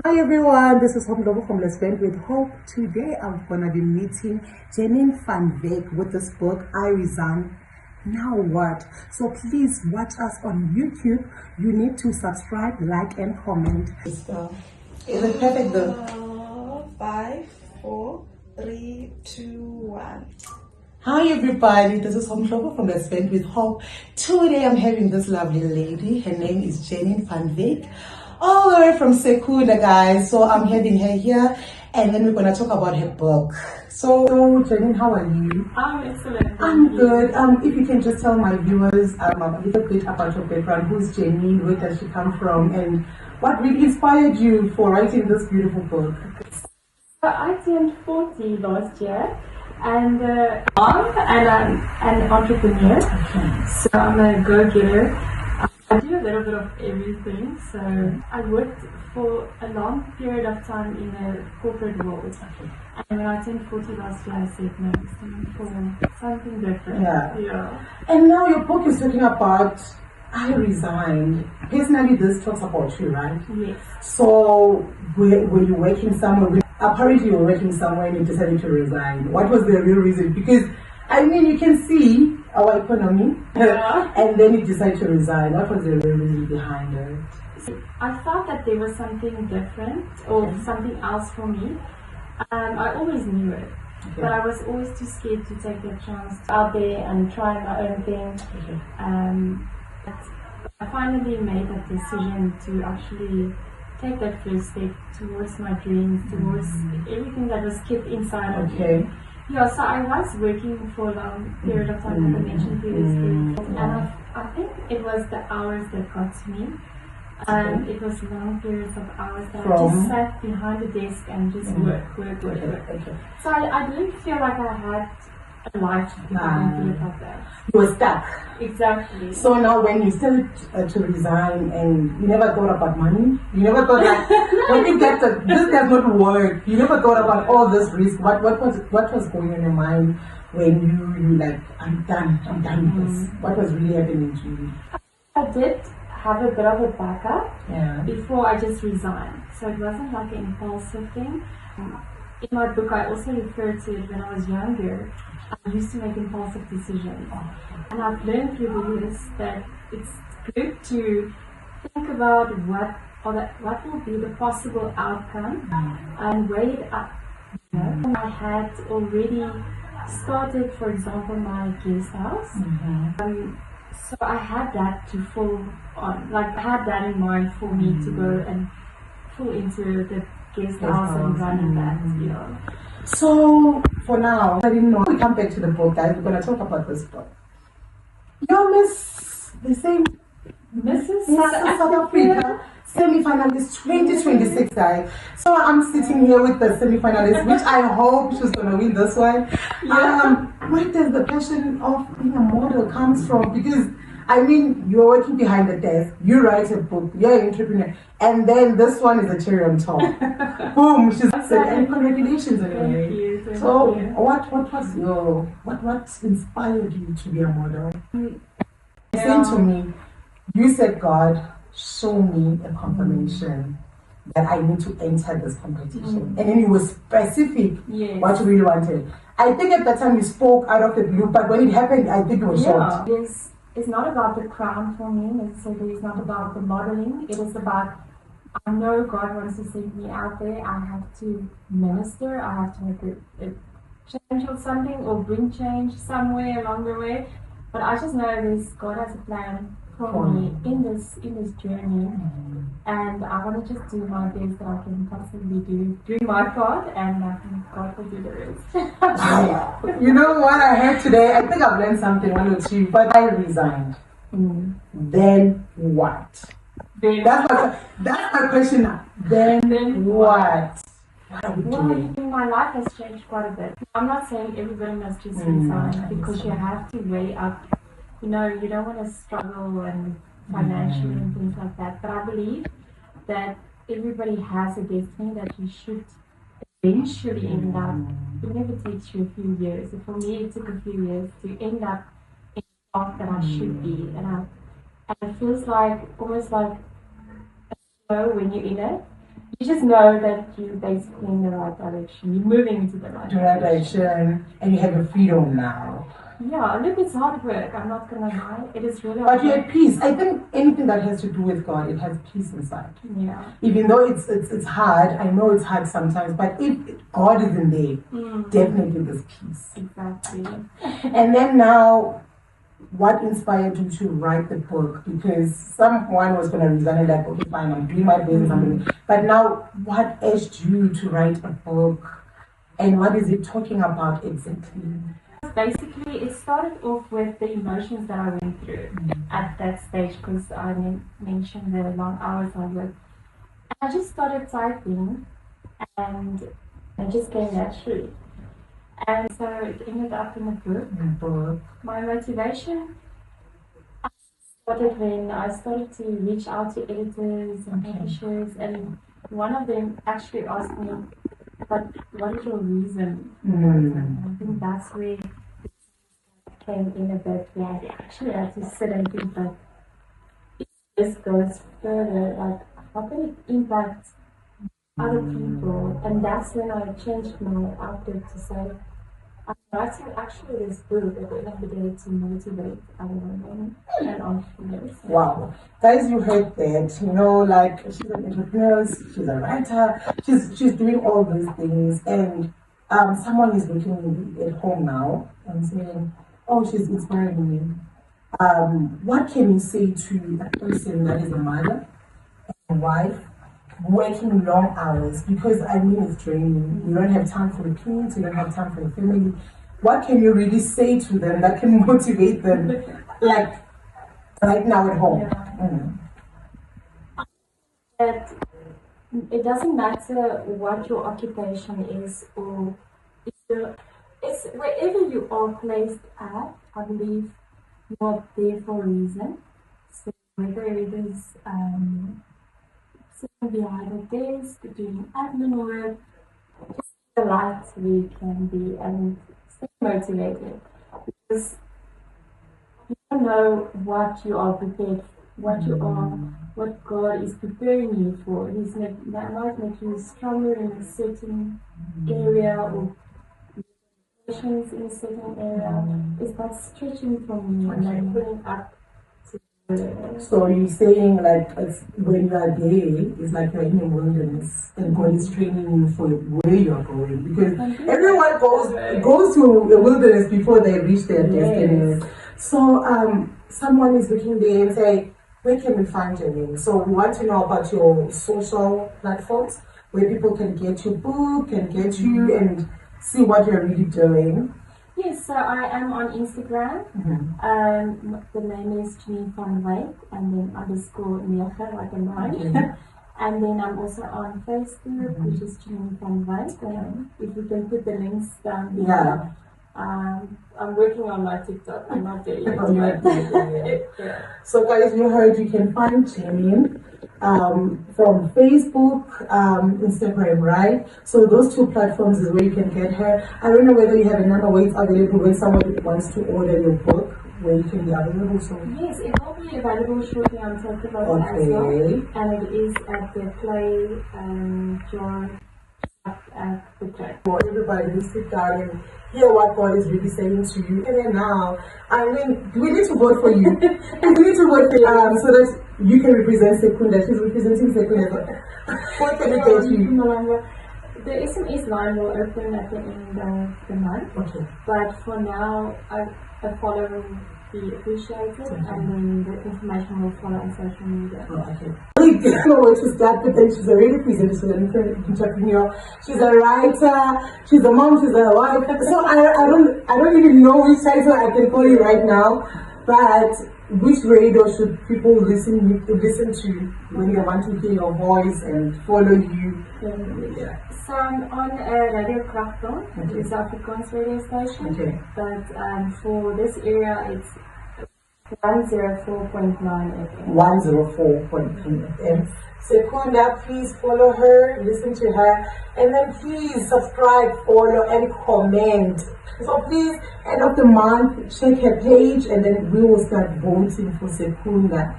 Hi everyone, this is Home Global Homeless Friend with Hope. Today I'm gonna be meeting Janine with this book, I Resign. Now what? So please watch us on YouTube. You need to subscribe, like, and comment. Is it perfect though? 5, 4, 3, 2, 1. Hi everybody, this is Home Global Homeless Friend with Hope. Today I'm having this lovely lady. Her name is Janine all the way from Sekunda, guys. So I'm having her here, and then we're gonna talk about her book. So, Janine, how are you? I'm excellent. I'm good. If you can just tell my viewers a little bit about your background. Who's Janine? Where does she come from? And what really inspired you for writing this beautiful book? So I turned 40 last year, and I'm an entrepreneur. Okay. So I'm a go-getter. I do a little bit of everything. So I worked for a long period of time in the corporate world. Okay. And when I turned 40 last year, I said, no, it's time for something different. Yeah. And now your book is talking about I resigned. Personally, this talks about you, right? Yes. So were you working somewhere? Apparently you were working somewhere and you decided to resign. What was the real reason? Because I mean, you can see our economy, and then you decide to resign. What was the real reason behind it? I felt that there was something different or something else for me. I always knew it, but I was always too scared to take that chance out there and try my own thing. But I finally made that decision to actually take that first step towards my dreams, towards everything that was kept inside of me. Yeah, so I was working for a long period of time, as I mentioned previously, and I think it was the hours that got to me. It was long periods of hours that I just sat behind the desk and just work. So I didn't feel like I had a life behind me like that. You were stuck. Exactly. So now when you started to resign and you never thought about money, you never thought like, when you get this does not work, you never thought about all this risk. What was going on in your mind when you like, I'm done with this? What was really happening to you? I did have a bit of a backup before I just resigned. So it wasn't like an impulsive thing. In my book, I also refer to it when I was younger. I used to make impulsive decisions. And I've learned through the years that it's good to think about what will be the possible outcome and weigh it up. I had already started, for example, my guest house. So I had that to fall on, like I had that in mind for me to go and fall into the guest house and running that, So for now, I didn't know. We come back to the book, guys. We're gonna talk about this book. You're Mrs. South Africa semi-finalist 2026, guys. So I'm sitting here with the semi-finalist, which I hope she's gonna win this one. Where does the passion of being a model comes from? Because I mean, you're working behind the desk, you write a book, you're an entrepreneur, and then this one is a cherry on top. Boom, she's and congratulations anyway. Thank you. So what inspired you to be a model? Saying to me, you said, God, show me a confirmation that I need to enter this competition. And then you were specific what you really wanted. I think at that time you spoke out of the blue, but when it happened, I think it was short. It's not about the crown for me necessarily. It's not about the modeling. It is about, I know God wants to send me out there. I have to minister. I have to make a change or something, or bring change somewhere along the way. But I just know God has a plan for me in this journey, and I want to just do my best that I can possibly do my part, and I think God will do the rest. You know what I heard today? I think I've learned something, one or two, but I resigned. Then what? That's my question now. Then what? What are we doing? My life has changed quite a bit. I'm not saying everybody must just resign, because you have to weigh up. You don't want to struggle and financially and things like that. But I believe that everybody has a destiny that you should eventually end up, even if it takes you a few years. So for me, it took a few years to end up in the path that I should be. And it feels like almost like a flow when you're in it. you just know that you're basically in the right direction. You're moving into the right direction, and you have a freedom now. Yeah, look, it's hard work. I'm not gonna lie. It is really But hard. you're at peace. I think anything that has to do with God, it has peace inside. Yeah. Even though it's hard, I know it's hard sometimes, but if God isn't there, definitely there's peace. Exactly. And then now, what inspired you to write the book? Because someone was going to resign and like, okay, fine, I'm doing my business, but now, what urged you to write a book? And what is it talking about exactly? Basically, it started off with the emotions that I went through at that stage, because I mentioned the long hours I worked. I just started typing, and it just came naturally. And so it ended up in a book. My motivation started when I started to reach out to editors and publishers, and one of them actually asked me, "But what is your reason?" I think that's where it came in a bit. Like, I actually had to sit and think, like, if this goes further, like, how can it impact other people? And that's when I changed my outlook to say, I'm writing actually this book at the end of the day to motivate other women and entrepreneurs. Wow. Guys, you heard that. You know, like, she's an entrepreneur, she's a writer, she's doing all these things, and someone is looking at home now and saying, oh, she's inspiring me. What can you say to a person that is a mother, a wife, working long hours? Because I mean, it's draining. You don't have time for the kids, you don't have time for the family. What can you really say to them that can motivate them, like right now at home? That it doesn't matter what your occupation is, or it's wherever you are placed at. I believe you are there for a reason. So whether it is sitting behind a desk, doing admin work, just the light we can be and stay motivated, because you don't know what you are prepared for, what God is preparing you for. He's might make you stronger in a certain area, or patience in a certain area. It's that stretching from you and like pulling up. So you're saying, like, when you are there, it's like you're in a wilderness and God is training you for where you're going, because everyone goes to a wilderness before they reach their destiny. So someone is looking there and say, where can we find Janine? So we want to know about your social platforms where people can get your book and get you and see what you're really doing. Yes, so I am on Instagram. The name is Janine van Wyk, and then _9, like a 9. And then I'm also on Facebook, which is Janine van Wyk. If you can put the links down below. Yeah. I'm working on my TikTok. I'm not there yet. So guys, you heard, you can find Janine from Facebook, Instagram, right? So those two platforms is where you can get her. I don't know whether you have a number where it's available when somebody wants to order your book, where you can be available. So yes, it will be available shortly on TikTok as well. And it is at the Play John at the Play. For everybody to sit down and hear what God is really saying to you. And then now, I mean, we need to vote for you. We need to vote for you so that you can represent Secunda. She's representing Secunda. What can we get you? The SMS line will open at the end of the month. Okay. But for now, a follow will be appreciated, and then the information will follow on social media. We don't know where to start, but then she's a really presenter, she's an entrepreneur, she's a writer, she's a mom, she's a wife. So I don't even know which title I can call you right now, but which radio should people listen to when they want to hear your voice and follow you? Yeah. So I'm on Radio Krachton, it's Afrikaans radio station, but for this area it's 104.9 FM. 104.9 FM. Secunda, please follow her, listen to her, and then please subscribe, follow, and comment. So please, end of the month, check her page, and then we will start voting for Secunda.